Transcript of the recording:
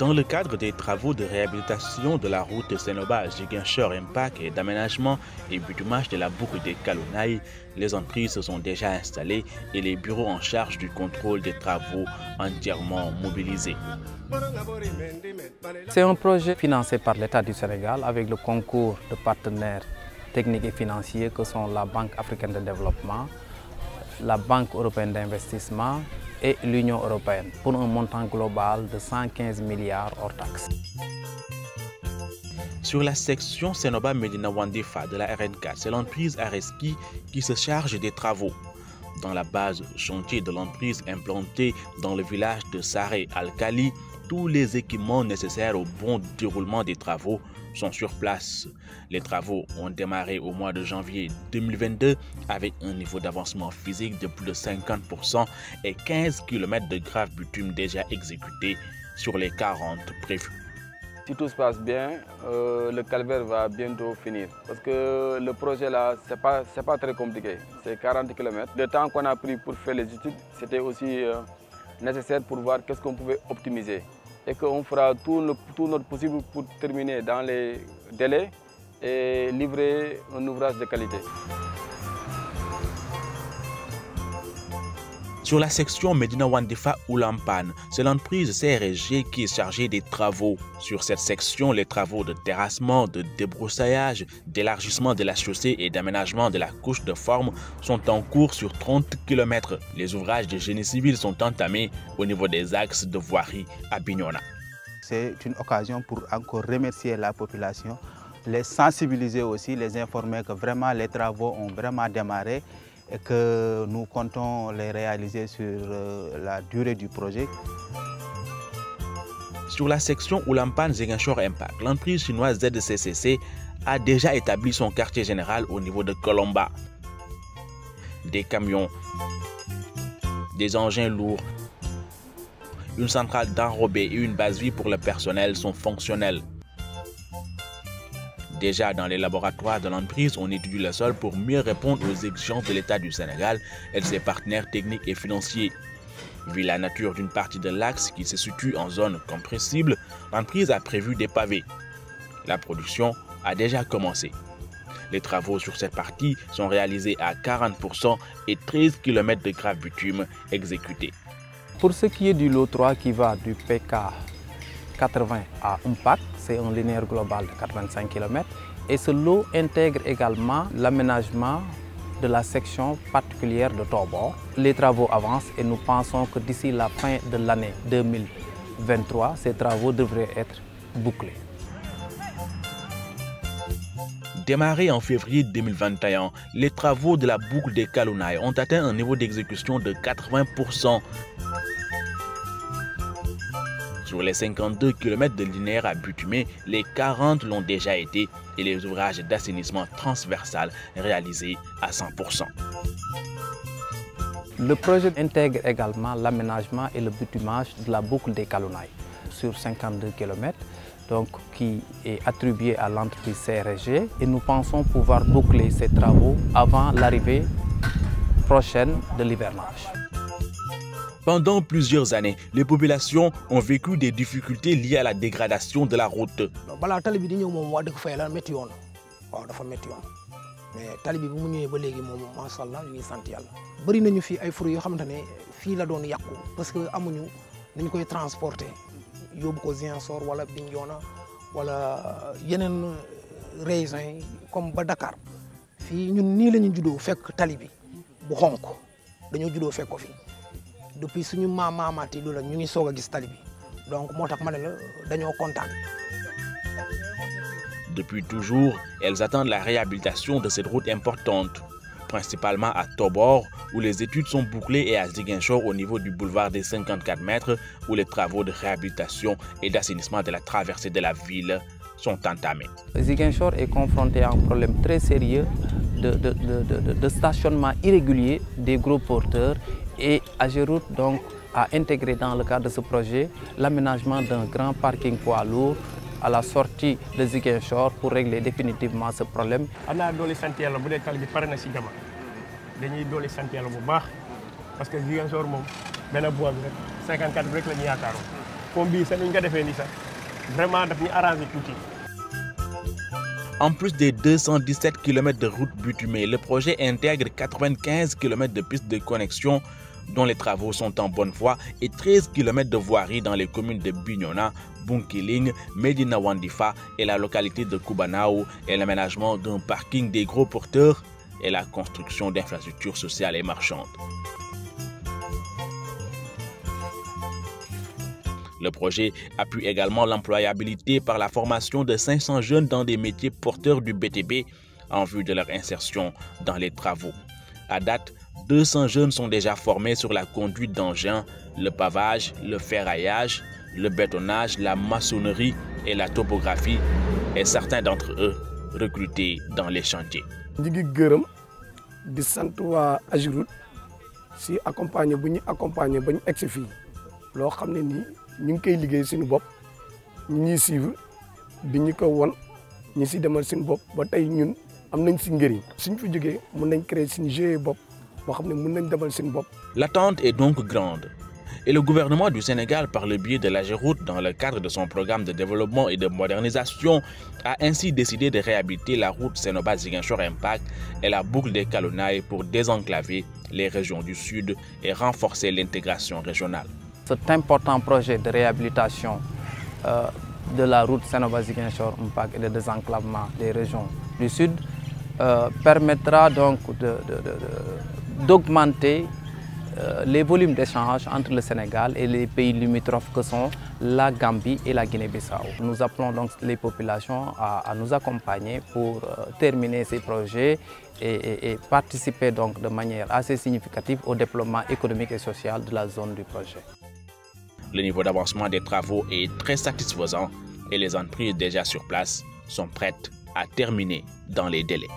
Dans le cadre des travaux de réhabilitation de la route Ziguinchor-Impact et d'aménagement et bitumage de la boucle des Kalounaï, les entreprises se sont déjà installées et les bureaux en charge du contrôle des travaux entièrement mobilisés. C'est un projet financé par l'État du Sénégal avec le concours de partenaires techniques et financiers que sont la Banque africaine de développement, la Banque européenne d'investissement et l'Union européenne pour un montant global de 115 milliards hors taxes. Sur la section Senoba-Medina-Wandifa de la RN4, c'est l'entreprise Areski qui se charge des travaux. Dans la base chantier de l'entreprise implantée dans le village de Saré Al-Khali, tous les équipements nécessaires au bon déroulement des travaux sont sur place. Les travaux ont démarré au mois de janvier 2022 avec un niveau d'avancement physique de plus de 50% et 15 km de grave bitume déjà exécutés sur les 40 prévus. Si tout se passe bien, le calvaire va bientôt finir. Parce que le projet là, c'est pas très compliqué. C'est 40 km. Le temps qu'on a pris pour faire les études, c'était aussi nécessaire pour voir qu'est-ce qu'on pouvait optimiser. Et qu'on fera tout notre possible pour terminer dans les délais et livrer un ouvrage de qualité. Sur la section Medina-Wandifa-Oulampan, c'est l'entreprise CRSG qui est chargée des travaux. Sur cette section, les travaux de terrassement, de débroussaillage, d'élargissement de la chaussée et d'aménagement de la couche de forme sont en cours sur 30 km. Les ouvrages de génie civil sont entamés au niveau des axes de voirie à Bignona. C'est une occasion pour encore remercier la population, les sensibiliser aussi, les informer que vraiment les travaux ont vraiment démarré et que nous comptons les réaliser sur la durée du projet. Sur la section Oulampan Ziguinchor Impact, l'entreprise chinoise ZCCC a déjà établi son quartier général au niveau de Colomba. Des camions, des engins lourds, une centrale d'enrobé et une base vie pour le personnel sont fonctionnels. Déjà dans les laboratoires de l'entreprise, on étudie le sol pour mieux répondre aux exigences de l'État du Sénégal et de ses partenaires techniques et financiers. Vu la nature d'une partie de l'axe qui se situe en zone compressible, l'entreprise a prévu des pavés. La production a déjà commencé. Les travaux sur cette partie sont réalisés à 40% et 13 km de grave bitume exécutés. Pour ce qui est du lot 3 qui va du PK 80 à Impact, c'est un linéaire global de 85 km. Et ce lot intègre également l'aménagement de la section particulière de Tobor. Les travaux avancent et nous pensons que d'ici la fin de l'année 2023, ces travaux devraient être bouclés. Démarrés en février 2021, les travaux de la boucle des Kalounaï ont atteint un niveau d'exécution de 80%. Sur les 52 km de linéaire à bitumer, les 40 l'ont déjà été et les ouvrages d'assainissement transversal réalisés à 100%. Le projet intègre également l'aménagement et le bitumage de la boucle des Kalounaï sur 52 km, donc qui est attribué à l'entreprise CRSG et nous pensons pouvoir boucler ces travaux avant l'arrivée prochaine de l'hivernage. Pendant plusieurs années, les populations ont vécu des difficultés liées à la dégradation de la route. mais tali bi bu mu ñëwee ba léegi moom macha allah ñu ngi sant yàlla. bëri nañu fi ay fruits yoo xamante ne fii la doon yàqu parce que amuñu nañu koy transporter yóbbu ko Ziguinchor wala Bignona wala yeneen régions yi comme ba Dakar fii ñun nii la ñu juddoo fekk tali bi bu xonk dañoo juddoo fekk ko fi depuis suñu maamaat yi loolu la ñu ngi soog a gis tali bi donc moo tax ma ne la dañoo kontaan. Depuis toujours, elles attendent la réhabilitation de cette route importante, principalement à Tobor, où les études sont bouclées, et à Ziguinchor, au niveau du boulevard des 54 mètres, où les travaux de réhabilitation et d'assainissement de la traversée de la ville sont entamés. Ziguinchor est confronté à un problème très sérieux de stationnement irrégulier des gros porteurs, et AGEROUTE donc a intégré dans le cadre de ce projet l'aménagement d'un grand parking poids lourd à la sortie de Ziguinchor pour régler définitivement ce problème. Ana doole sant Yàlla bu dee tali bi pare na si jama dañuy doole sant Yàlla bu baax parce que Ziguinchor moom benn bois bi rek 54 bi rek la ñu yaakaaroon vraiment daf ñu arrangé tuuti. En plus des 217 km de routes bitumées, le projet intègre 95 km de pistes de connexion dont les travaux sont en bonne voie et 13 km de voirie dans les communes de Bignona, Bunkiling, Medina Wandifa et la localité de Kubanao et l'aménagement d'un parking des gros porteurs et la construction d'infrastructures sociales et marchandes. Le projet appuie également l'employabilité par la formation de 500 jeunes dans des métiers porteurs du BTP en vue de leur insertion dans les travaux. À date, 200 jeunes sont déjà formés sur la conduite d'engins, le pavage, le ferraillage, le bétonnage, la maçonnerie et la topographie, et certains d'entre eux recrutés dans les chantiers. Nous sommes si accompagner ñu ngi koy liggéey suñu bopp ñu ñuy suivre bi ñu ko won ñu si demal suñu bopp ba tey ñun am nañ si njëriñ suñ fi jógee mën nañ créer suñu GIE bopp boo xam ne mën nañ demal suñu bopp. L'attente est donc grande et le gouvernement du Sénégal, par le biais de l'AGEROUTE, dans le cadre de son programme de développement et de modernisation, a ainsi décidé de réhabiliter la route Sénoba-Ziguinchor Impact et la boucle des Kalonaï pour désenclaver les régions du Sud et renforcer l'intégration régionale. Cet important projet de réhabilitation de la route Sénoba-Ziguinchor Impact et de désenclavement des régions du Sud permettra donc d'augmenter les volumes d'échanges entre le Sénégal et les pays limitrophes que sont la Gambie et la Guinée-Bissau. Nous appelons donc les populations à nous accompagner pour terminer ces projets et participer donc de manière assez significative au développement économique et social de la zone du projet. Le niveau d'avancement des travaux est très satisfaisant et les entreprises déjà sur place sont prêtes à terminer dans les délais.